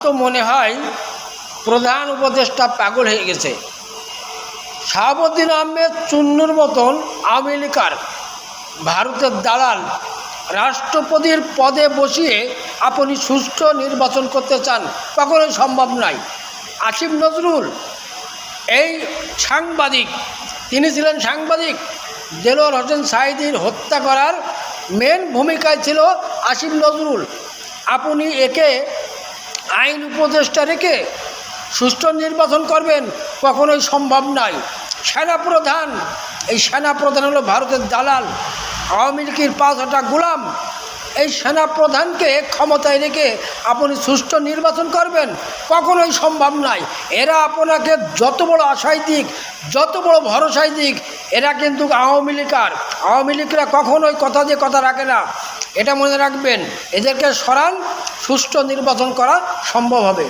তো মনে হয় প্রধান উপদেষ্টা পাগল হয়ে গেছে। শাহাবুদ্দিন আহমেদ চুন্নুর মতন আওয়ামী লীগের ভারতের দালাল রাষ্ট্রপতির পদে বসিয়ে আপনি সুষ্ঠু নির্বাচন করতে চান, কখনোই সম্ভব নয়। আসিফ নজরুল এই সাংবাদিক, তিনি ছিলেন সাংবাদিক। দেলোয়ার হোসেন সাঈদীর হত্যা করার মেন ভূমিকায় ছিল আসিফ নজরুল। আপনি একে আইন উপদেষ্টা রেখে সুষ্ঠু নির্বাচন করবেন, কখনোই সম্ভব নয়। সেনাপ্রধান, এই সেনাপ্রধান হলো ভারতের দালাল, আওয়ামী লীগের 5 গোলাম। এই সেনাপ্রধানকে ক্ষমতায় রেখে আপনি সুষ্ঠু নির্বাচন করবেন, কখনোই সম্ভব নয়। এরা আপনাকে যত বড় আশায় দিক, যত বড় ভরসায় দিক, এরা কিন্তু আওয়ামী লীগরা কখনোই কথা দিয়ে কথা রাখে না, এটা মনে রাখবেন। এদেরকে সরান, সুষ্ঠু নির্বাচন করা সম্ভব হবে।